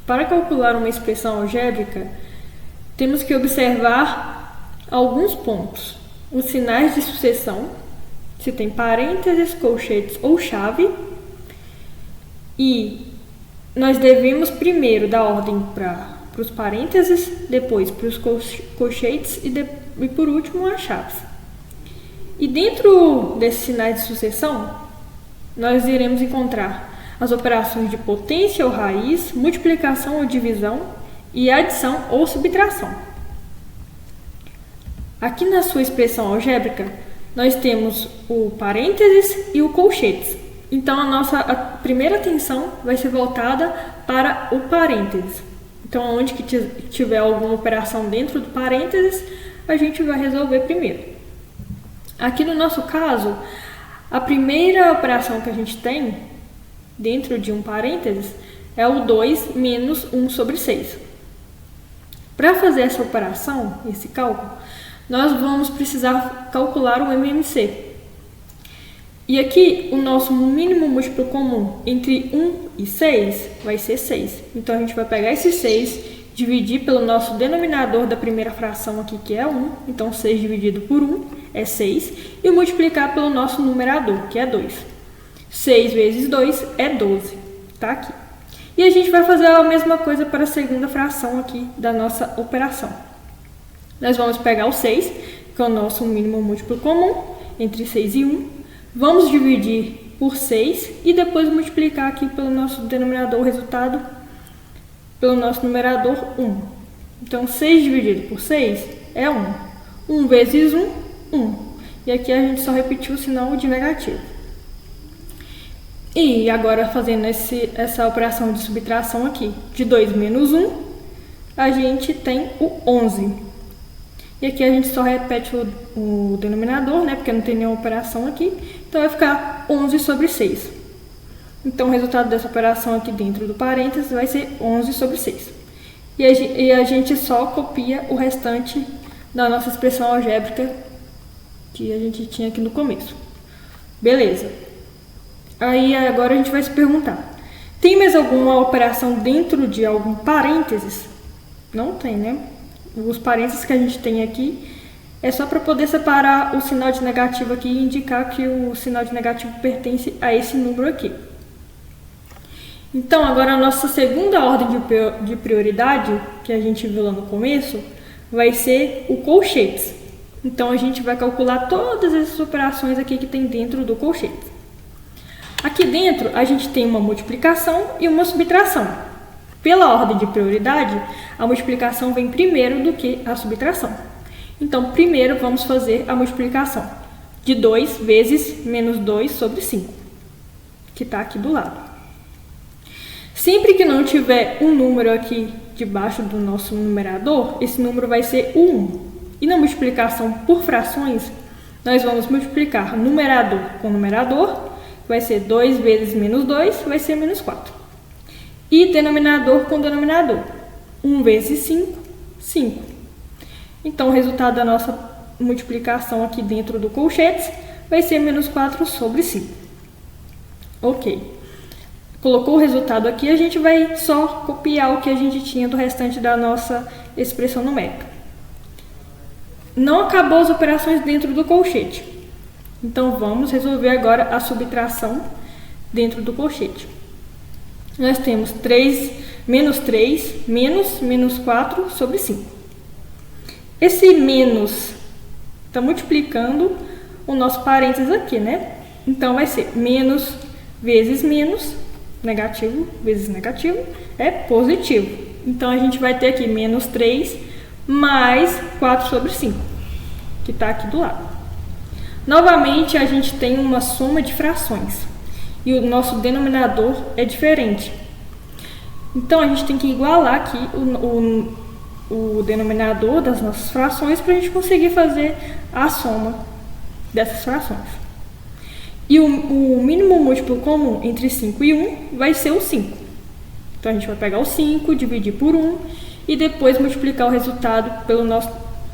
Para calcular uma expressão algébrica, temos que observar alguns pontos. Os sinais de sucessão, se tem parênteses, colchetes ou chave. E nós devemos primeiro dar ordem para os parênteses, depois para os colchetes e por último as chaves. E dentro desses sinais de sucessão, nós iremos encontrar as operações de potência ou raiz, multiplicação ou divisão e adição ou subtração. Aqui na sua expressão algébrica, nós temos o parênteses e o colchetes. Então, a primeira atenção vai ser voltada para o parênteses. Então, onde que tiver alguma operação dentro do parênteses, a gente vai resolver primeiro. Aqui no nosso caso, a primeira operação que a gente tem dentro de um parênteses é o 2 menos 1 sobre 6. Para fazer essa operação, esse cálculo, nós vamos precisar calcular o MMC. E aqui, o nosso mínimo múltiplo comum entre 1 e 6 vai ser 6. Então, a gente vai pegar esse 6, dividir pelo nosso denominador da primeira fração aqui, que é 1. Então, 6 dividido por 1 é 6. E multiplicar pelo nosso numerador, que é 2. 6 vezes 2 é 12. Tá aqui. E a gente vai fazer a mesma coisa para a segunda fração aqui da nossa operação. Nós vamos pegar o 6, que é o nosso mínimo múltiplo comum, entre 6 e 1. Vamos dividir por 6 e depois multiplicar aqui pelo nosso denominador, o resultado, pelo nosso numerador, 1. Então, 6 dividido por 6 é 1. 1 vezes 1, 1. E aqui a gente só repetiu o sinal de negativo. E agora, fazendo essa operação de subtração aqui, de 2 menos 1, a gente tem o 11. E aqui a gente só repete o denominador, né? Porque não tem nenhuma operação aqui. Então, vai ficar 11 sobre 6. Então, o resultado dessa operação aqui dentro do parênteses vai ser 11 sobre 6. E a gente só copia o restante da nossa expressão algébrica que a gente tinha aqui no começo. Beleza. Aí, agora a gente vai se perguntar. Tem mais alguma operação dentro de algum parênteses? Não tem, né? Os parênteses que a gente tem aqui é só para poder separar o sinal de negativo aqui e indicar que o sinal de negativo pertence a esse número aqui. Então, agora a nossa segunda ordem de prioridade, que a gente viu lá no começo, vai ser o colchetes. Então, a gente vai calcular todas essas operações aqui que tem dentro do colchete. Aqui dentro, a gente tem uma multiplicação e uma subtração. Pela ordem de prioridade, a multiplicação vem primeiro do que a subtração. Então, primeiro vamos fazer a multiplicação de 2 vezes menos 2 sobre 5, que está aqui do lado. Sempre que não tiver um número aqui debaixo do nosso numerador, esse número vai ser o 1. E na multiplicação por frações, nós vamos multiplicar numerador com numerador, vai ser 2 vezes menos 2, vai ser menos 4. E denominador com denominador, 1 vezes 5, 5. Então, o resultado da nossa multiplicação aqui dentro do colchetes vai ser menos 4 sobre 5. Ok. Colocou o resultado aqui, a gente vai só copiar o que a gente tinha do restante da nossa expressão numérica. Não acabou as operações dentro do colchete. Então, vamos resolver agora a subtração dentro do colchete. Nós temos menos 3 menos 4 sobre 5. Esse menos está multiplicando o nosso parênteses aqui, né? Então, vai ser menos vezes menos, negativo vezes negativo, é positivo. Então, a gente vai ter aqui menos 3 mais 4 sobre 5, que está aqui do lado. Novamente, a gente tem uma soma de frações e o nosso denominador é diferente. Então, a gente tem que igualar aqui o denominador das nossas frações para a gente conseguir fazer a soma dessas frações. E o mínimo múltiplo comum entre 5 e 1 vai ser o 5. Então, a gente vai pegar o 5, dividir por 1 e depois multiplicar o resultado pelo nosso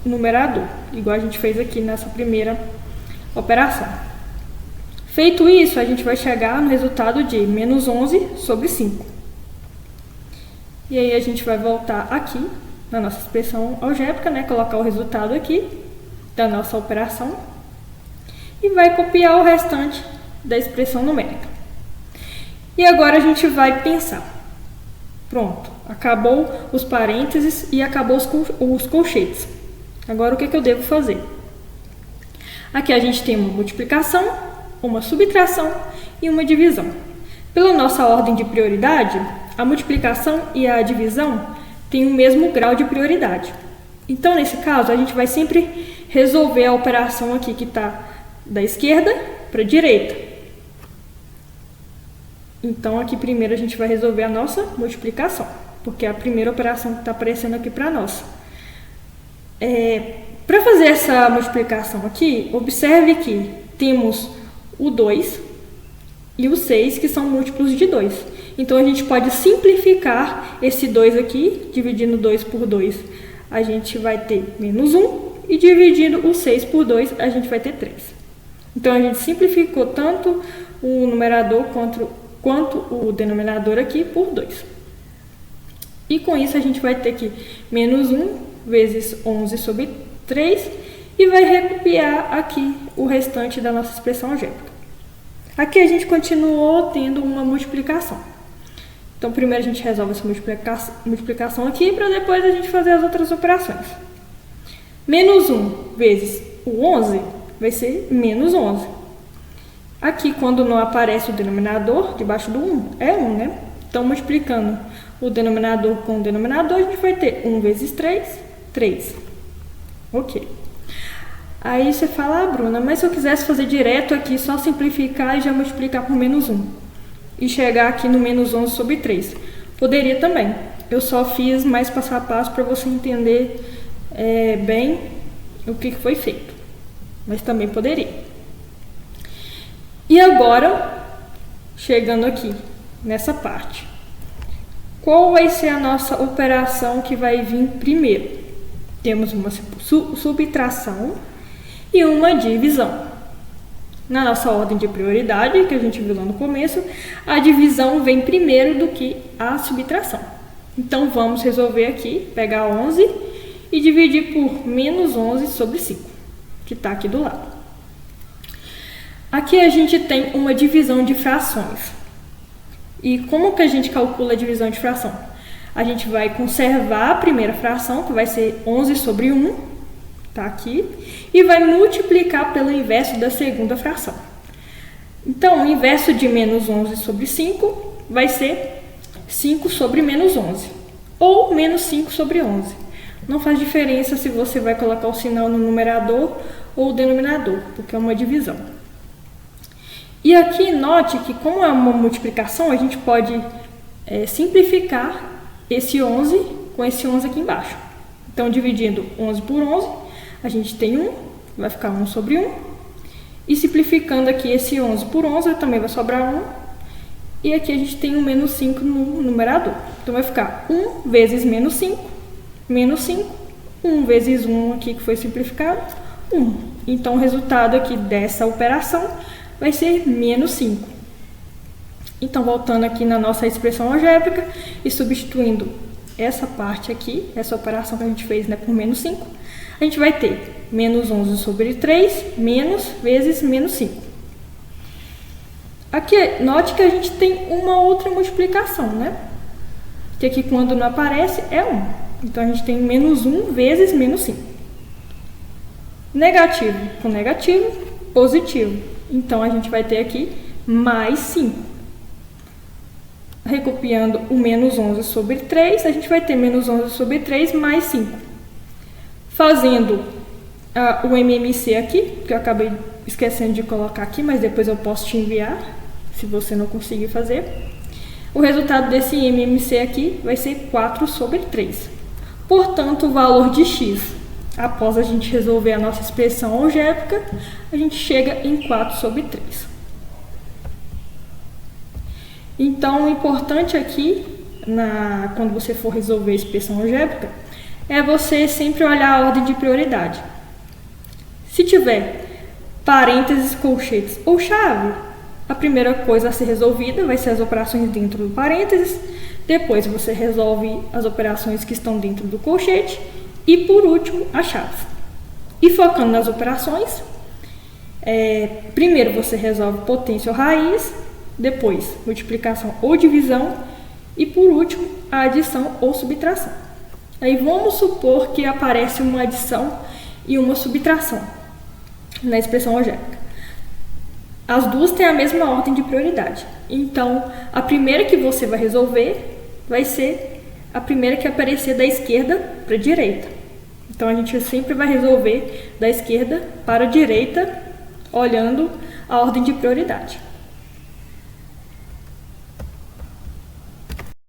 numerador, igual a gente fez aqui nessa primeira operação. Feito isso, a gente vai chegar no resultado de menos 11 sobre 5. E aí a gente vai voltar aqui na nossa expressão algébrica, né? Colocar o resultado aqui da nossa operação e vai copiar o restante da expressão numérica. E agora a gente vai pensar. Pronto, acabou os parênteses e acabou os colchetes. Agora o que eu devo fazer? Aqui a gente tem uma multiplicação, uma subtração e uma divisão. Pela nossa ordem de prioridade, a multiplicação e a divisão têm o mesmo grau de prioridade. Então, nesse caso, a gente vai sempre resolver a operação aqui que está da esquerda para a direita. Então, aqui primeiro a gente vai resolver a nossa multiplicação, porque é a primeira operação que está aparecendo aqui para nós. Para fazer essa multiplicação aqui, observe que temos o 2 e o 6, que são múltiplos de 2. Então, a gente pode simplificar esse 2 aqui, dividindo 2 por 2, a gente vai ter menos 1, e dividindo o 6 por 2, a gente vai ter 3. Então, a gente simplificou tanto o numerador quanto o denominador aqui por 2. E com isso, a gente vai ter que menos 1 vezes 11 sobre 3, e vai recopiar aqui o restante da nossa expressão algébrica. Aqui a gente continuou tendo uma multiplicação. Então, primeiro a gente resolve essa multiplicação aqui, para depois a gente fazer as outras operações. Menos 1 vezes o 11 vai ser menos 11. Aqui, quando não aparece o denominador, debaixo do 1, é 1, né? Então, multiplicando o denominador com o denominador, a gente vai ter 1 vezes 3, 3. Ok. Aí você fala, Bruna, mas se eu quisesse fazer direto aqui, só simplificar e já multiplicar por menos 1. E chegar aqui no menos 11 sobre 3. Poderia também. Eu só fiz mais passo a passo para você entender bem o que foi feito. Mas também poderia. E agora, chegando aqui, nessa parte. Qual vai ser a nossa operação que vai vir primeiro? Temos uma subtração e uma divisão. Na nossa ordem de prioridade, que a gente viu lá no começo, a divisão vem primeiro do que a subtração. Então, vamos resolver aqui, pegar 11 e dividir por menos 11 sobre 5, que está aqui do lado. Aqui a gente tem uma divisão de frações. E como que a gente calcula a divisão de fração? A gente vai conservar a primeira fração, que vai ser 11 sobre 1, tá aqui, e vai multiplicar pelo inverso da segunda fração. Então, o inverso de menos 11 sobre 5 vai ser 5 sobre menos 11, ou menos 5 sobre 11. Não faz diferença se você vai colocar o sinal no numerador ou o denominador, porque é uma divisão. E aqui, note que como é uma multiplicação, a gente pode simplificar esse 11 com esse 11 aqui embaixo. Então, dividindo 11 por 11, a gente tem 1, vai ficar 1 sobre 1. E simplificando aqui esse 11 por 11, também vai sobrar 1. E aqui a gente tem um menos 5 no numerador. Então, vai ficar 1 vezes menos 5, menos 5. 1 vezes 1 aqui que foi simplificado, 1. Então, o resultado aqui dessa operação vai ser menos 5. Então, voltando aqui na nossa expressão algébrica e substituindo essa parte aqui, essa operação que a gente fez, né, por menos 5, a gente vai ter menos 11 sobre 3, menos vezes menos 5. Aqui, note que a gente tem uma outra multiplicação, né? Que aqui, quando não aparece, é 1. Então, a gente tem menos 1 vezes menos 5. Negativo com negativo, positivo. Então, a gente vai ter aqui mais 5. Recopiando o menos 11 sobre 3, a gente vai ter menos 11 sobre 3 mais 5. Fazendo o MMC aqui, que eu acabei esquecendo de colocar aqui, mas depois eu posso te enviar, se você não conseguir fazer. O resultado desse MMC aqui vai ser 4 sobre 3. Portanto, o valor de x, após a gente resolver a nossa expressão algébrica, a gente chega em 4 sobre 3. Então, o importante aqui, quando você for resolver a expressão algébrica, é você sempre olhar a ordem de prioridade. Se tiver parênteses, colchetes ou chave, a primeira coisa a ser resolvida vai ser as operações dentro do parênteses. Depois você resolve as operações que estão dentro do colchete e, por último, as chaves. E focando nas operações, primeiro você resolve potência ou raiz, depois multiplicação ou divisão e, por último, a adição ou subtração. Aí vamos supor que aparece uma adição e uma subtração na expressão algébrica. As duas têm a mesma ordem de prioridade. Então, a primeira que você vai resolver vai ser a primeira que aparecer da esquerda para a direita. Então, a gente sempre vai resolver da esquerda para a direita, olhando a ordem de prioridade.